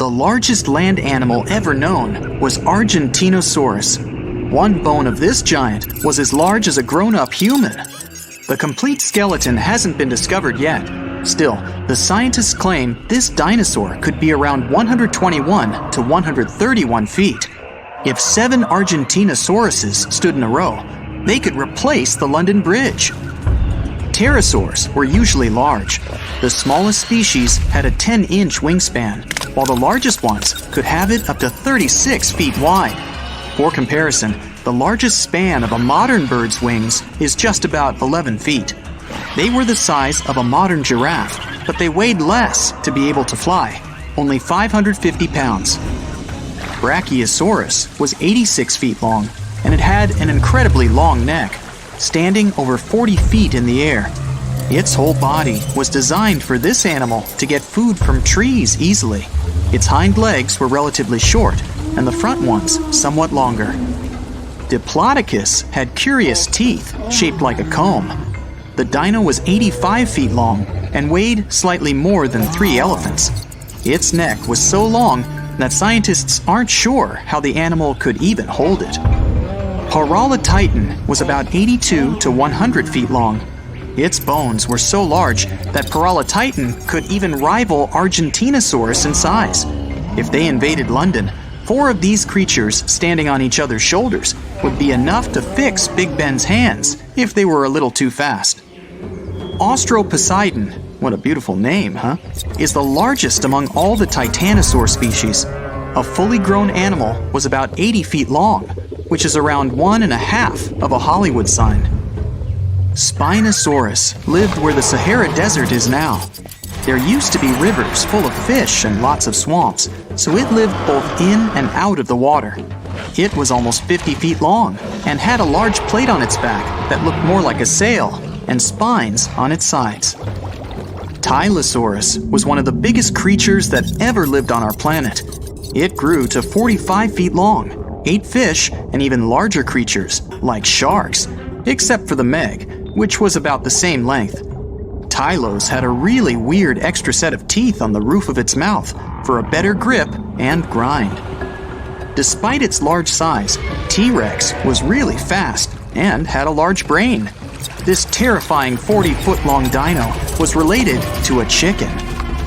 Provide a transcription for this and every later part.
the largest land animal ever known was Argentinosaurus. One bone of this giant was as large as a grown-up human. The complete skeleton hasn't been discovered yet. Still, the scientists claim this dinosaur could be around 121 to 131 feet. If 7 Argentinosauruses stood in a row, they could replace the London Bridge. Pterosaurs were usually large. The smallest species had a 10-inch wingspan, while the largest ones could have it up to 36 feet wide. For comparison, the largest span of a modern bird's wings is just about 11 feet. They were the size of a modern giraffe, but they weighed less to be able to fly, only 550 pounds. Brachiosaurus was 86 feet long, and it had an incredibly long neck, standing over 40 feet in the air. Its whole body was designed for this animal to get food from trees easily. Its hind legs were relatively short, and the front ones somewhat longer. Diplodocus had curious teeth shaped like a comb. The dino was 85 feet long and weighed slightly more than 3 elephants. Its neck was so long that scientists aren't sure how the animal could even hold it. Paralititan was about 82 to 100 feet long. Its bones were so large that Paralititan could even rival Argentinosaurus in size. If they invaded London, 4 of these creatures standing on each other's shoulders would be enough to fix Big Ben's hands if they were a little too fast. Austroposeidon, what a beautiful name, huh? Is the largest among all the titanosaur species. A fully grown animal was about 80 feet long, which is around 1.5 of a Hollywood sign. Spinosaurus lived where the Sahara Desert is now. There used to be rivers full of fish and lots of swamps, so it lived both in and out of the water. It was almost 50 feet long and had a large plate on its back that looked more like a sail and spines on its sides. Tylosaurus was one of the biggest creatures that ever lived on our planet. It grew to 45 feet long, ate fish and even larger creatures, like sharks, except for the Meg, which was about the same length. Tylos had a really weird extra set of teeth on the roof of its mouth for a better grip and grind. Despite its large size, T-Rex was really fast and had a large brain. This terrifying 40-foot-long dino was related to a chicken.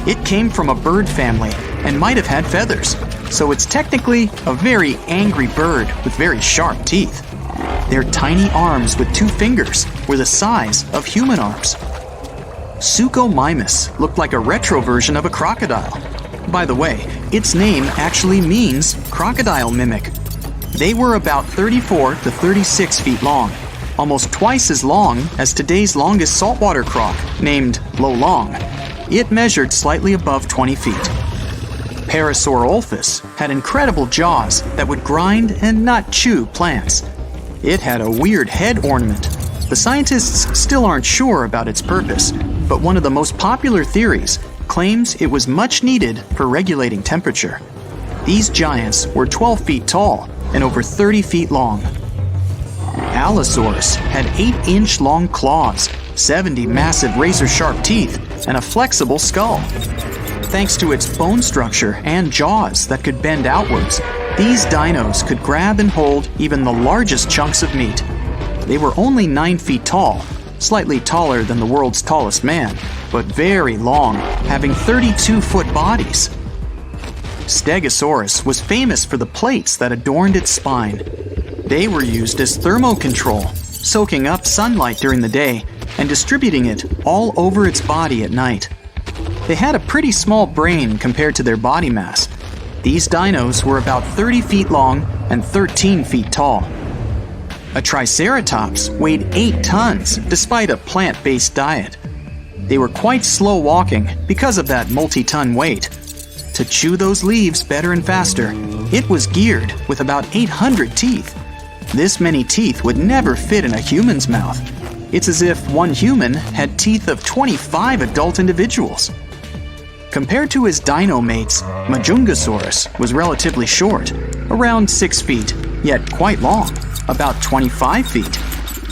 It came from a bird family and might have had feathers, so it's technically a very angry bird with very sharp teeth. Their tiny arms with 2 fingers were the size of human arms. Suchomimus looked like a retro version of a crocodile. By the way, its name actually means crocodile mimic. They were about 34 to 36 feet long, almost twice as long as today's longest saltwater croc, named Lolong. It measured slightly above 20 feet. Parasaurolophus had incredible jaws that would grind and not chew plants. It had a weird head ornament. The scientists still aren't sure about its purpose, but one of the most popular theories claims it was much needed for regulating temperature. These giants were 12 feet tall and over 30 feet long. Allosaurus had 8-inch long claws, 70 massive razor-sharp teeth, and a flexible skull. Thanks to its bone structure and jaws that could bend outwards, these dinos could grab and hold even the largest chunks of meat. They were only 9 feet tall, slightly taller than the world's tallest man, but very long, having 32-foot bodies. Stegosaurus was famous for the plates that adorned its spine. They were used as thermocontrol, soaking up sunlight during the day and distributing it all over its body at night. They had a pretty small brain compared to their body mass. These dinos were about 30 feet long and 13 feet tall. A triceratops weighed 8 tons despite a plant-based diet. They were quite slow walking because of that multi-ton weight. To chew those leaves better and faster, it was geared with about 800 teeth. This many teeth would never fit in a human's mouth. It's as if one human had teeth of 25 adult individuals. Compared to his dino mates, Majungasaurus was relatively short, around 6 feet, yet quite long, about 25 feet.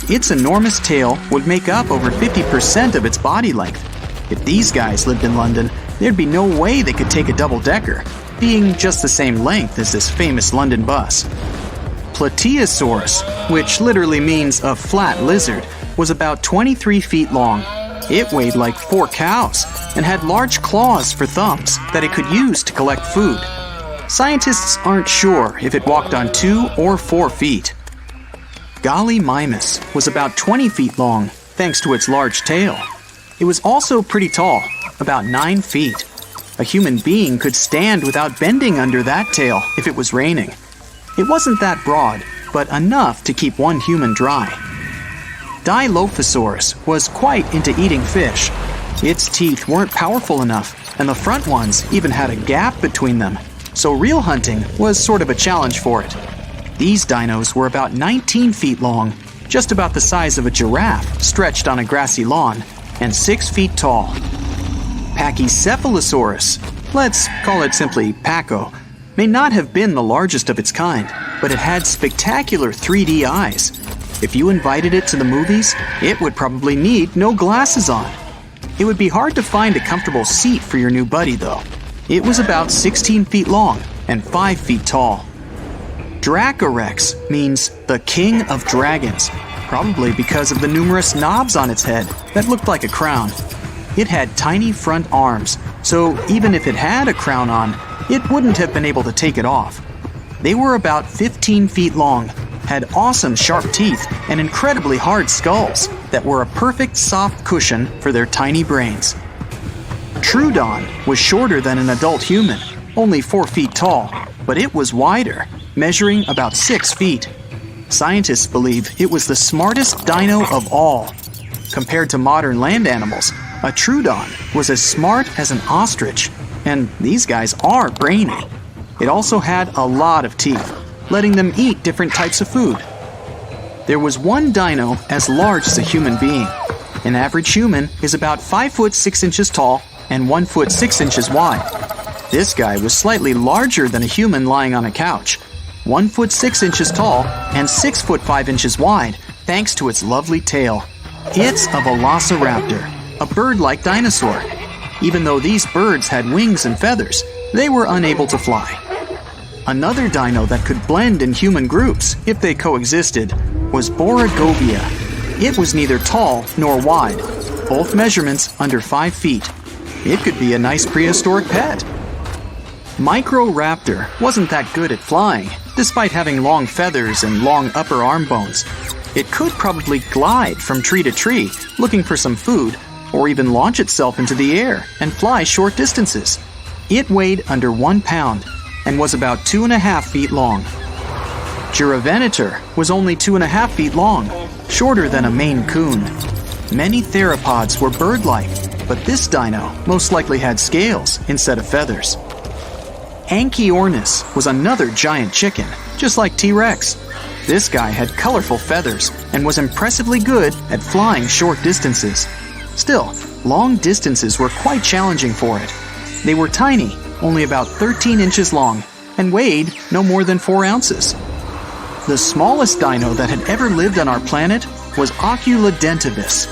Its enormous tail would make up over 50% of its body length. If these guys lived in London, there'd be no way they could take a double-decker. being just the same length as this famous London bus. Plateosaurus, which literally means a flat lizard, was about 23 feet long. It weighed like 4 cows and had large claws for thumbs that it could use to collect food. Scientists aren't sure if it walked on 2 or 4 feet. Gallimimus was about 20 feet long thanks to its large tail. It was also pretty tall, about 9 feet. A human being could stand without bending under that tail if it was raining. It wasn't that broad, but enough to keep one human dry. Dilophosaurus was quite into eating fish. Its teeth weren't powerful enough, and the front ones even had a gap between them, so real hunting was sort of a challenge for it. These dinos were about 19 feet long, just about the size of a giraffe stretched on a grassy lawn, and 6 feet tall. Pachycephalosaurus, let's call it simply Paco, may not have been the largest of its kind, but it had spectacular 3D eyes. If you invited it to the movies, it would probably need no glasses on. It would be hard to find a comfortable seat for your new buddy, though. It was about 16 feet long and 5 feet tall. Dracorex means the king of dragons, probably because of the numerous knobs on its head that looked like a crown. It had tiny front arms, so even if it had a crown on, it wouldn't have been able to take it off. They were about 15 feet long, had awesome sharp teeth, and incredibly hard skulls that were a perfect soft cushion for their tiny brains. Troodon was shorter than an adult human, only 4 feet tall, but it was wider, measuring about 6 feet. Scientists believe it was the smartest dino of all. Compared to modern land animals, a Troodon was as smart as an ostrich, and these guys are brainy. It also had a lot of teeth, letting them eat different types of food. There was one dino as large as a human being. An average human is about 5 foot 6 inches tall and 1 foot 6 inches wide. This guy was slightly larger than a human lying on a couch, 1 foot 6 inches tall and 6 foot 5 inches wide, thanks to its lovely tail. It's a velociraptor, a bird-like dinosaur. Even though these birds had wings and feathers, they were unable to fly. Another dino that could blend in human groups, if they coexisted, was Borogovia. It was neither tall nor wide, both measurements under 5 feet. It could be a nice prehistoric pet. Microraptor wasn't that good at flying, despite having long feathers and long upper arm bones. It could probably glide from tree to tree, looking for some food, or even launch itself into the air and fly short distances. It weighed under 1 pound and was about 2.5 feet long. Giravenator was only 2.5 feet long, shorter than a Maine Coon. Many theropods were bird-like, but this dino most likely had scales instead of feathers. Anchiornis was another giant chicken, just like T-Rex. This guy had colorful feathers and was impressively good at flying short distances. Still, long distances were quite challenging for it. They were tiny, only about 13 inches long, and weighed no more than 4 ounces. The smallest dino that had ever lived on our planet was Oculodentibus.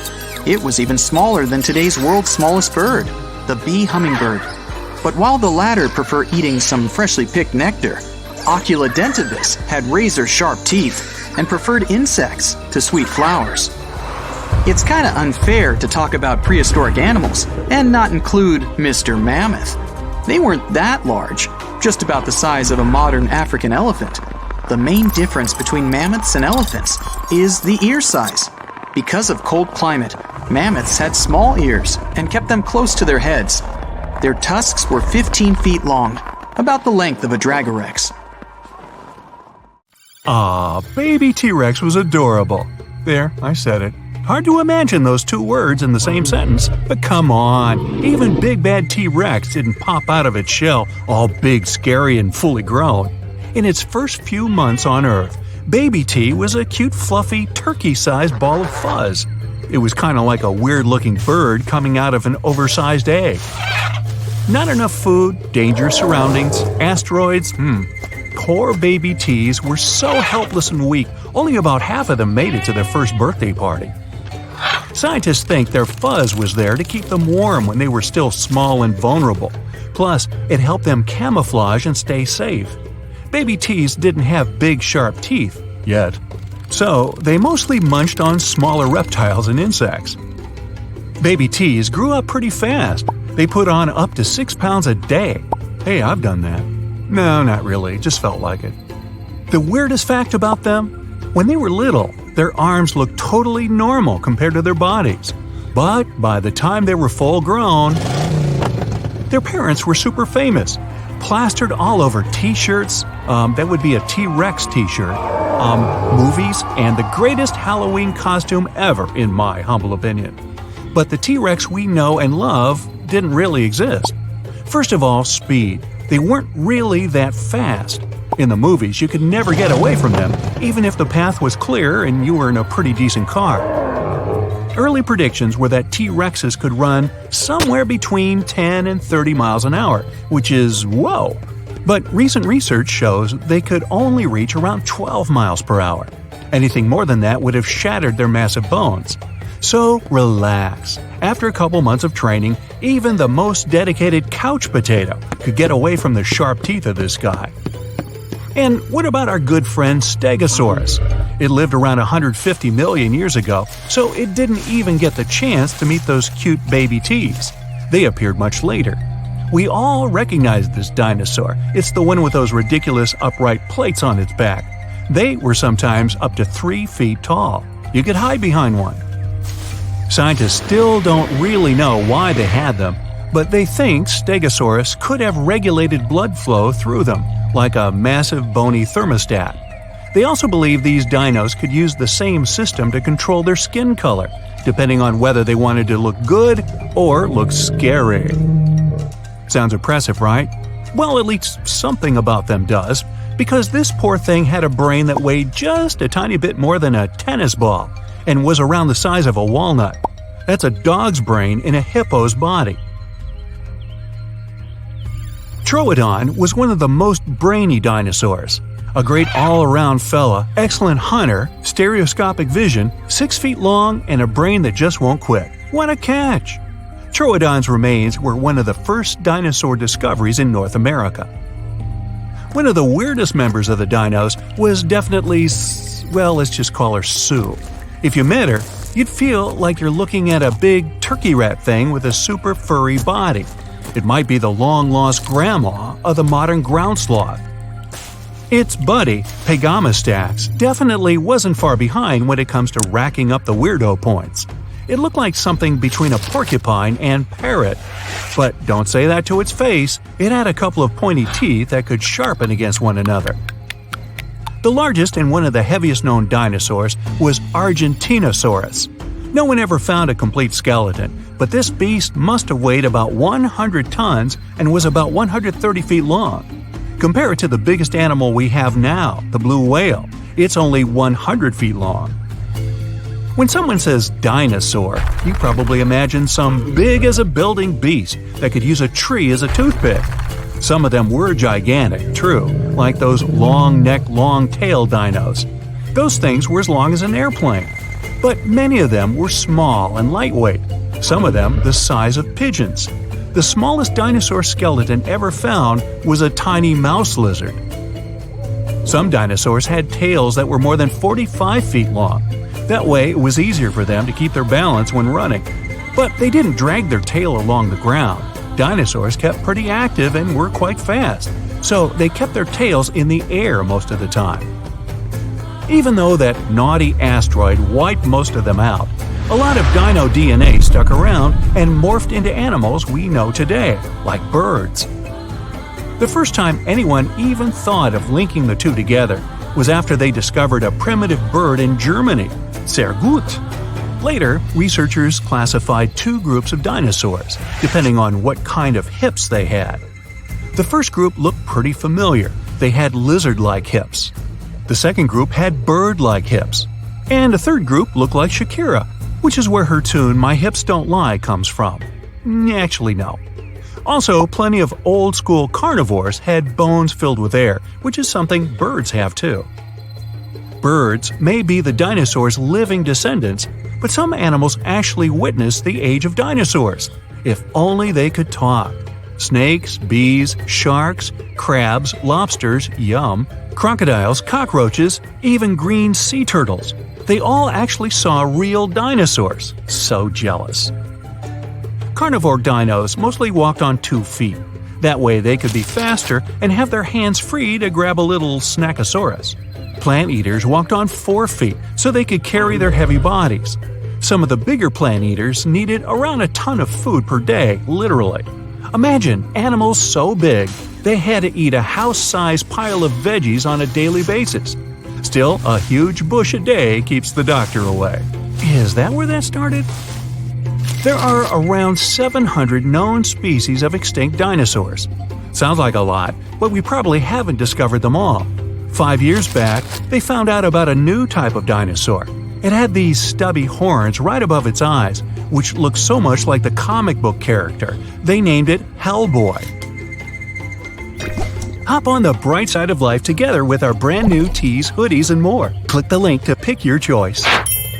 It was even smaller than today's world's smallest bird, the bee hummingbird. But while the latter prefer eating some freshly picked nectar, Oculodentibus had razor-sharp teeth and preferred insects to sweet flowers. It's kinda unfair to talk about prehistoric animals and not include Mr. Mammoth. They weren't that large, just about the size of a modern African elephant. The main difference between mammoths and elephants is the ear size. Because of cold climate, mammoths had small ears and kept them close to their heads. Their tusks were 15 feet long, about the length of a Dragorex. Baby T-Rex was adorable. There, I said it. Hard to imagine those two words in the same sentence, but come on, even Big Bad T-Rex didn't pop out of its shell all big, scary, and fully grown. In its first few months on Earth, Baby T was a cute, fluffy, turkey-sized ball of fuzz. It was kind of like a weird-looking bird coming out of an oversized egg. Not enough food, dangerous surroundings, asteroids, Poor baby T's were so helpless and weak, only about half of them made it to their first birthday party. Scientists think their fuzz was there to keep them warm when they were still small and vulnerable. Plus, it helped them camouflage and stay safe. Baby T's didn't have big, sharp teeth yet, so they mostly munched on smaller reptiles and insects. Baby T's grew up pretty fast. They put on up to 6 pounds a day. Hey, I've done that. No, not really, just felt like it. The weirdest fact about them? When they were little, their arms looked totally normal compared to their bodies. But by the time they were full grown, their parents were super famous. Plastered all over t-shirts, that would be a T-Rex t-shirt, movies, and the greatest Halloween costume ever, in my humble opinion. But the T-Rex we know and love didn't really exist. First of all, speed. They weren't really that fast. In the movies, you could never get away from them, even if the path was clear and you were in a pretty decent car. Early predictions were that T-Rexes could run somewhere between 10 and 30 miles an hour, which is whoa. But recent research shows they could only reach around 12 miles per hour. Anything more than that would have shattered their massive bones. So relax. After a couple months of training, even the most dedicated couch potato could get away from the sharp teeth of this guy. And what about our good friend Stegosaurus? It lived around 150 million years ago, so it didn't even get the chance to meet those cute baby T's. They appeared much later. We all recognize this dinosaur. It's the one with those ridiculous upright plates on its back. They were sometimes up to 3 feet tall. You could hide behind one. Scientists still don't really know why they had them, but they think Stegosaurus could have regulated blood flow through them, like a massive bony thermostat. They also believe these dinos could use the same system to control their skin color, depending on whether they wanted to look good or look scary. Sounds impressive, right? Well, at least something about them does, because this poor thing had a brain that weighed just a tiny bit more than a tennis ball and was around the size of a walnut. That's a dog's brain in a hippo's body. Troodon was one of the most brainy dinosaurs. A great all-around fella, excellent hunter, stereoscopic vision, 6 feet long, and a brain that just won't quit. What a catch! Troodon's remains were one of the first dinosaur discoveries in North America. One of the weirdest members of the dinos was definitely, well, let's just call her Sue. If you met her, you'd feel like you're looking at a big turkey rat thing with a super furry body. It might be the long-lost grandma of the modern ground sloth. Its buddy, Pegamastax, definitely wasn't far behind when it comes to racking up the weirdo points. It looked like something between a porcupine and parrot. But don't say that to its face, it had a couple of pointy teeth that could sharpen against one another. The largest and one of the heaviest known dinosaurs was Argentinosaurus. No one ever found a complete skeleton, but this beast must have weighed about 100 tons and was about 130 feet long. Compare it to the biggest animal we have now, the blue whale. It's only 100 feet long. When someone says dinosaur, you probably imagine some big-as-a-building beast that could use a tree as a toothpick. Some of them were gigantic, true, like those long-neck, long-tailed dinos. Those things were as long as an airplane. But many of them were small and lightweight, some of them the size of pigeons. The smallest dinosaur skeleton ever found was a tiny mouse lizard. Some dinosaurs had tails that were more than 45 feet long. That way, it was easier for them to keep their balance when running. But they didn't drag their tail along the ground. Dinosaurs kept pretty active and were quite fast, so they kept their tails in the air most of the time. Even though that naughty asteroid wiped most of them out, a lot of dino DNA stuck around and morphed into animals we know today, like birds. The first time anyone even thought of linking the two together was after they discovered a primitive bird in Germany, sehr gut. Later, researchers classified 2 groups of dinosaurs, depending on what kind of hips they had. The first group looked pretty familiar. They had lizard-like hips. The second group had bird-like hips. And a third group looked like Shakira, which is where her tune My Hips Don't Lie comes from. Actually, no. Also, plenty of old-school carnivores had bones filled with air, which is something birds have too. Birds may be the dinosaurs' living descendants, but some animals actually witnessed the age of dinosaurs. If only they could talk. Snakes, bees, sharks, crabs, lobsters, yum, crocodiles, cockroaches, even green sea turtles. They all actually saw real dinosaurs. So jealous. Carnivore dinos mostly walked on 2 feet. That way they could be faster and have their hands free to grab a little snackosaurus. Plant eaters walked on 4 feet so they could carry their heavy bodies. Some of the bigger plant eaters needed around a ton of food per day, literally. Imagine animals so big they had to eat a house-sized pile of veggies on a daily basis. Still, a huge bush a day keeps the doctor away. Is that where that started? There are around 700 known species of extinct dinosaurs. Sounds like a lot, but we probably haven't discovered them all. 5 years back, they found out about a new type of dinosaur. It had these stubby horns right above its eyes, which looked so much like the comic book character. They named it Hellboy. Hop on the bright side of life together with our brand new tees, hoodies, and more. Click the link to pick your choice.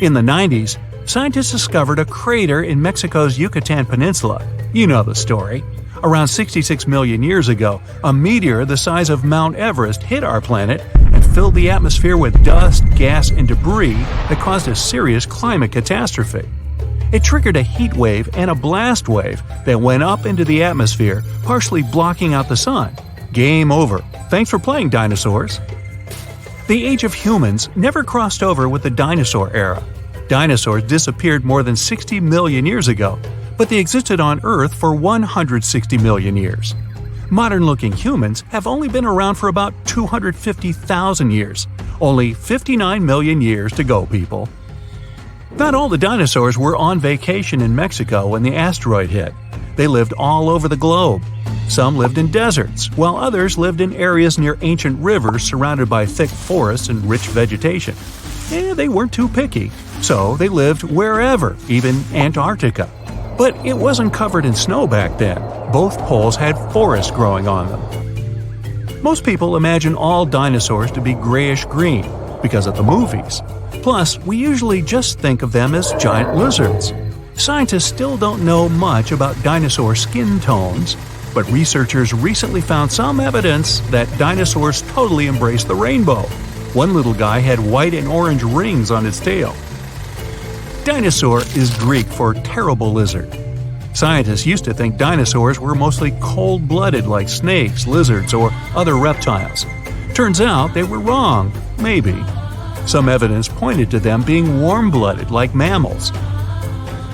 In the 90s, scientists discovered a crater in Mexico's Yucatan Peninsula. You know the story. Around 66 million years ago, a meteor the size of Mount Everest hit our planet and filled the atmosphere with dust, gas, and debris that caused a serious climate catastrophe. It triggered a heat wave and a blast wave that went up into the atmosphere, partially blocking out the sun. Game over. Thanks for playing, dinosaurs. The age of humans never crossed over with the dinosaur era. Dinosaurs disappeared more than 60 million years ago, but they existed on Earth for 160 million years. Modern-looking humans have only been around for about 250,000 years. Only 59 million years to go, people. Not all the dinosaurs were on vacation in Mexico when the asteroid hit. They lived all over the globe. Some lived in deserts, while others lived in areas near ancient rivers surrounded by thick forests and rich vegetation. They weren't too picky, so they lived wherever, even Antarctica. But it wasn't covered in snow back then. Both poles had forests growing on them. Most people imagine all dinosaurs to be grayish-green because of the movies. Plus, we usually just think of them as giant lizards. Scientists still don't know much about dinosaur skin tones, but researchers recently found some evidence that dinosaurs totally embraced the rainbow. One little guy had white and orange rings on its tail. Dinosaur is Greek for terrible lizard. Scientists used to think dinosaurs were mostly cold-blooded like snakes, lizards, or other reptiles. Turns out they were wrong, maybe. Some evidence pointed to them being warm-blooded like mammals.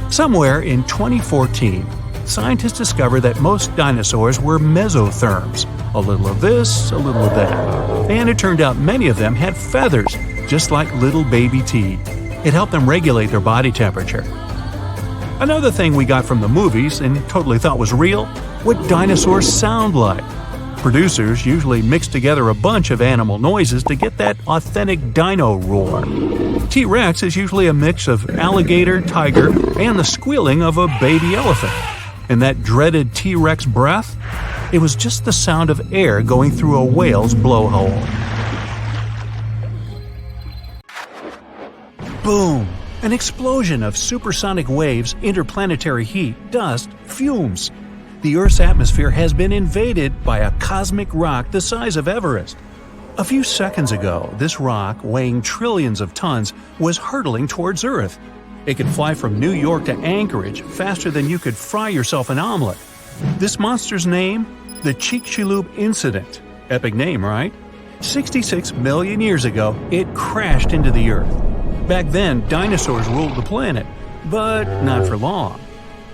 Somewhere in 2014, scientists discovered that most dinosaurs were mesotherms. A little of this, a little of that. And it turned out many of them had feathers, just like little baby teeth. It helped them regulate their body temperature. Another thing we got from the movies and totally thought was real, what dinosaurs sound like. Producers usually mix together a bunch of animal noises to get that authentic dino roar. T-Rex is usually a mix of alligator, tiger, and the squealing of a baby elephant. And that dreaded T-Rex breath? It was just the sound of air going through a whale's blowhole. Boom! An explosion of supersonic waves, interplanetary heat, dust, fumes. The Earth's atmosphere has been invaded by a cosmic rock the size of Everest. A few seconds ago, this rock, weighing trillions of tons, was hurtling towards Earth. It could fly from New York to Anchorage faster than you could fry yourself an omelet. This monster's name? The Chicxulub Incident. Epic name, right? 66 million years ago, it crashed into the Earth. Back then, dinosaurs ruled the planet, but not for long.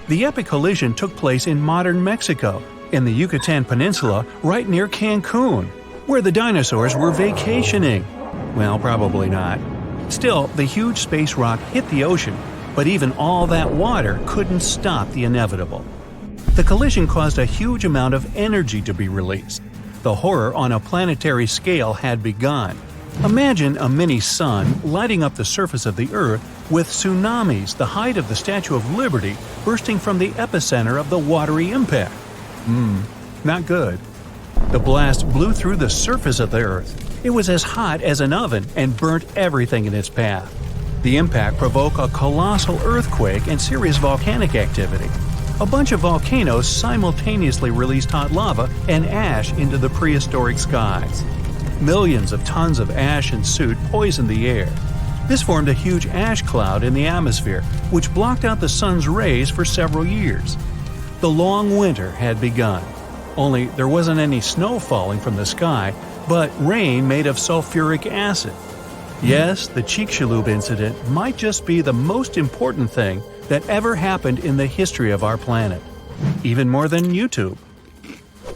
The epic collision took place in modern Mexico, in the Yucatan Peninsula, right near Cancun, where the dinosaurs were vacationing. Well, probably not. Still, the huge space rock hit the ocean, but even all that water couldn't stop the inevitable. The collision caused a huge amount of energy to be released. The horror on a planetary scale had begun. Imagine a mini-sun lighting up the surface of the Earth with tsunamis the height of the Statue of Liberty bursting from the epicenter of the watery impact. Not good. The blast blew through the surface of the Earth. It was as hot as an oven and burnt everything in its path. The impact provoked a colossal earthquake and serious volcanic activity. A bunch of volcanoes simultaneously released hot lava and ash into the prehistoric skies. Millions of tons of ash and soot poisoned the air. This formed a huge ash cloud in the atmosphere, which blocked out the sun's rays for several years. The long winter had begun. Only there wasn't any snow falling from the sky, but rain made of sulfuric acid. Yes, the Chicxulub incident might just be the most important thing that ever happened in the history of our planet. Even more than YouTube.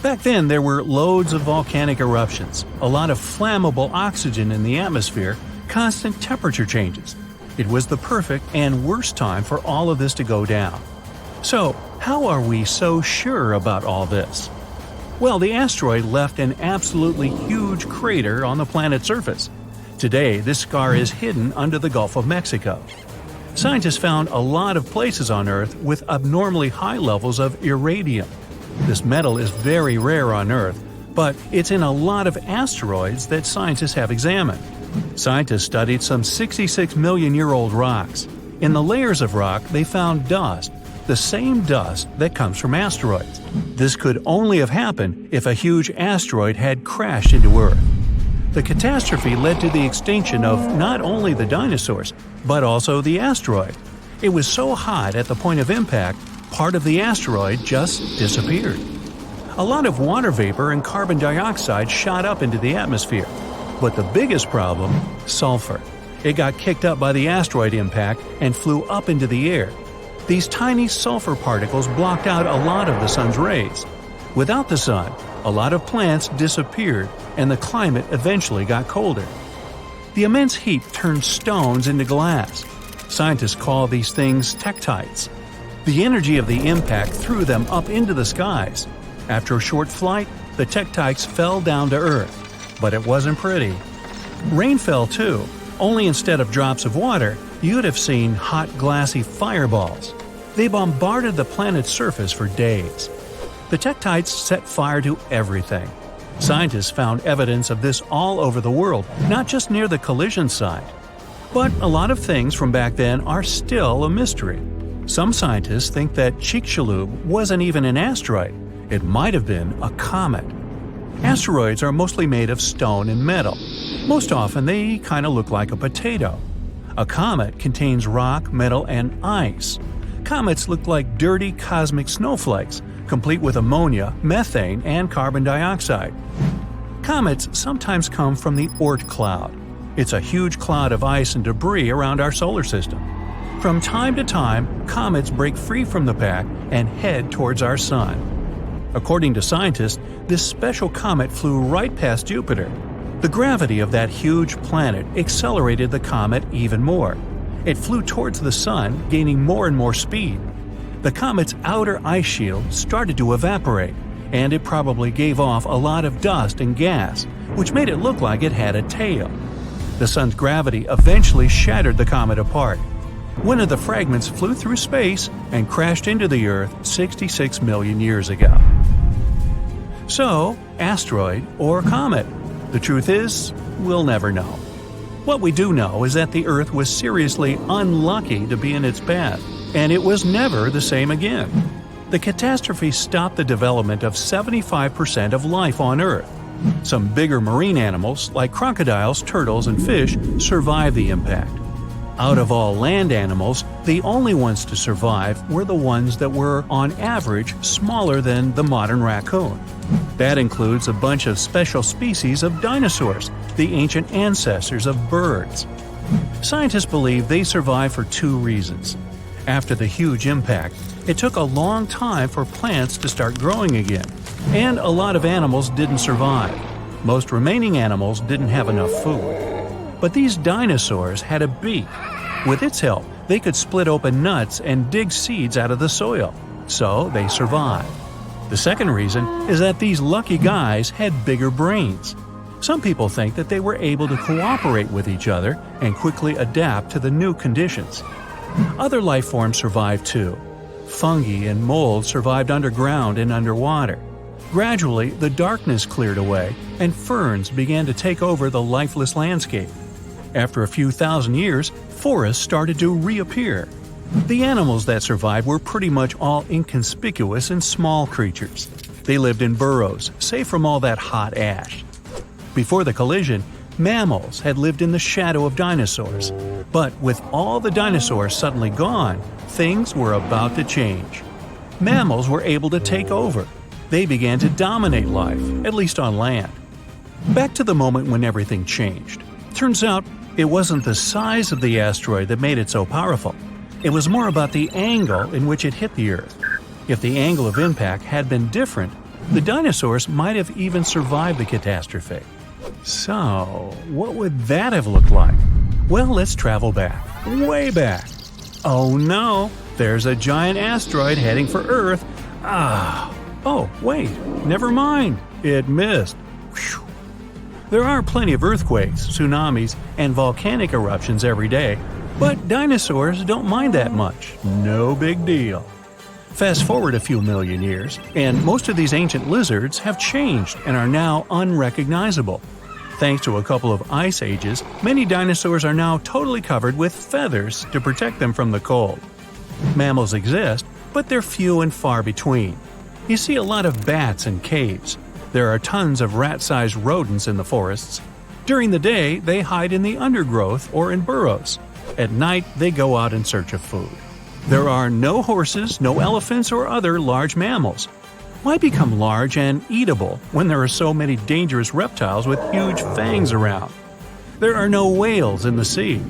Back then, there were loads of volcanic eruptions, a lot of flammable oxygen in the atmosphere, constant temperature changes. It was the perfect and worst time for all of this to go down. So, how are we so sure about all this? Well, the asteroid left an absolutely huge crater on the planet's surface. Today, this scar is hidden under the Gulf of Mexico. Scientists found a lot of places on Earth with abnormally high levels of iridium. This metal is very rare on Earth, but it's in a lot of asteroids that scientists have examined. Scientists studied some 66 million-year-old rocks. In the layers of rock, they found dust, the same dust that comes from asteroids. This could only have happened if a huge asteroid had crashed into Earth. The catastrophe led to the extinction of not only the dinosaurs, but also the asteroid. It was so hot at the point of impact, part of the asteroid just disappeared. A lot of water vapor and carbon dioxide shot up into the atmosphere. But the biggest problem, sulfur. It got kicked up by the asteroid impact and flew up into the air. These tiny sulfur particles blocked out a lot of the sun's rays. Without the sun, a lot of plants disappeared and the climate eventually got colder. The immense heat turned stones into glass. Scientists call these things tektites. The energy of the impact threw them up into the skies. After a short flight, the tektites fell down to Earth. But it wasn't pretty. Rain fell too, only instead of drops of water, you'd have seen hot glassy fireballs. They bombarded the planet's surface for days. The tektites set fire to everything. Scientists found evidence of this all over the world, not just near the collision site. But a lot of things from back then are still a mystery. Some scientists think that Chicxulub wasn't even an asteroid. It might have been a comet. Asteroids are mostly made of stone and metal. Most often they kind of look like a potato. A comet contains rock, metal, and ice. Comets look like dirty cosmic snowflakes, complete with ammonia, methane, and carbon dioxide. Comets sometimes come from the Oort cloud. It's a huge cloud of ice and debris around our solar system. From time to time, comets break free from the pack and head towards our sun. According to scientists, this special comet flew right past Jupiter. The gravity of that huge planet accelerated the comet even more. It flew towards the sun, gaining more and more speed. The comet's outer ice shield started to evaporate, and it probably gave off a lot of dust and gas, which made it look like it had a tail. The sun's gravity eventually shattered the comet apart. One of the fragments flew through space and crashed into the Earth 66 million years ago. So, asteroid or comet? The truth is, we'll never know. What we do know is that the Earth was seriously unlucky to be in its path, and it was never the same again. The catastrophe stopped the development of 75% of life on Earth. Some bigger marine animals, like crocodiles, turtles, and fish, survived the impact. Out of all land animals, the only ones to survive were the ones that were, on average, smaller than the modern raccoon. That includes a bunch of special species of dinosaurs, the ancient ancestors of birds. Scientists believe they survived for two reasons. After the huge impact, it took a long time for plants to start growing again, and a lot of animals didn't survive. Most remaining animals didn't have enough food. But these dinosaurs had a beak. With its help, they could split open nuts and dig seeds out of the soil, so they survived. The second reason is that these lucky guys had bigger brains. Some people think that they were able to cooperate with each other and quickly adapt to the new conditions. Other life forms survived too. Fungi and mold survived underground and underwater. Gradually, the darkness cleared away and ferns began to take over the lifeless landscape. After a few thousand years, forests started to reappear. The animals that survived were pretty much all inconspicuous and small creatures. They lived in burrows, safe from all that hot ash. Before the collision, mammals had lived in the shadow of dinosaurs. But with all the dinosaurs suddenly gone, things were about to change. Mammals were able to take over. They began to dominate life, at least on land. Back to the moment when everything changed. Turns out, it wasn't the size of the asteroid that made it so powerful. It was more about the angle in which it hit the Earth. If the angle of impact had been different, the dinosaurs might have even survived the catastrophe. So, what would that have looked like? Well, let's travel back, way back. Oh no, there's a giant asteroid heading for Earth. Oh, wait, never mind, it missed. Whew. There are plenty of earthquakes, tsunamis, and volcanic eruptions every day, but dinosaurs don't mind that much. No big deal. Fast forward a few million years, and most of these ancient lizards have changed and are now unrecognizable. Thanks to a couple of ice ages, many dinosaurs are now totally covered with feathers to protect them from the cold. Mammals exist, but they're few and far between. You see a lot of bats in caves. There are tons of rat-sized rodents in the forests. During the day, they hide in the undergrowth or in burrows. At night, they go out in search of food. There are no horses, no elephants, or other large mammals. Why become large and eatable when there are so many dangerous reptiles with huge fangs around? There are no whales in the sea.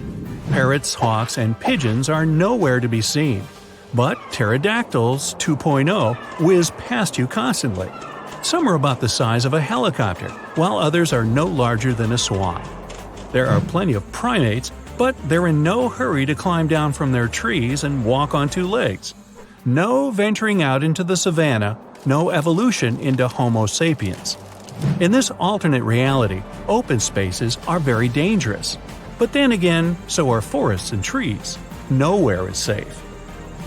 Parrots, hawks, and pigeons are nowhere to be seen. But pterodactyls 2.0 whiz past you constantly. Some are about the size of a helicopter, while others are no larger than a swan. There are plenty of primates, but they're in no hurry to climb down from their trees and walk on two legs. No venturing out into the savannah, no evolution into Homo sapiens. In this alternate reality, open spaces are very dangerous. But then again, so are forests and trees. Nowhere is safe.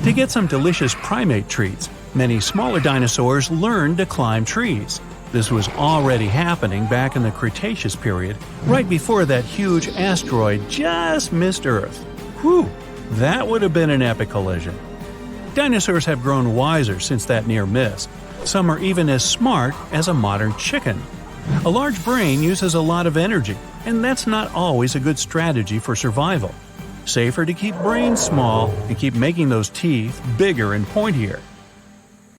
To get some delicious primate treats, many smaller dinosaurs learned to climb trees. This was already happening back in the Cretaceous period, right before that huge asteroid just missed Earth. Whew, that would have been an epic collision. Dinosaurs have grown wiser since that near miss. Some are even as smart as a modern chicken. A large brain uses a lot of energy, and that's not always a good strategy for survival. Safer to keep brains small and keep making those teeth bigger and pointier.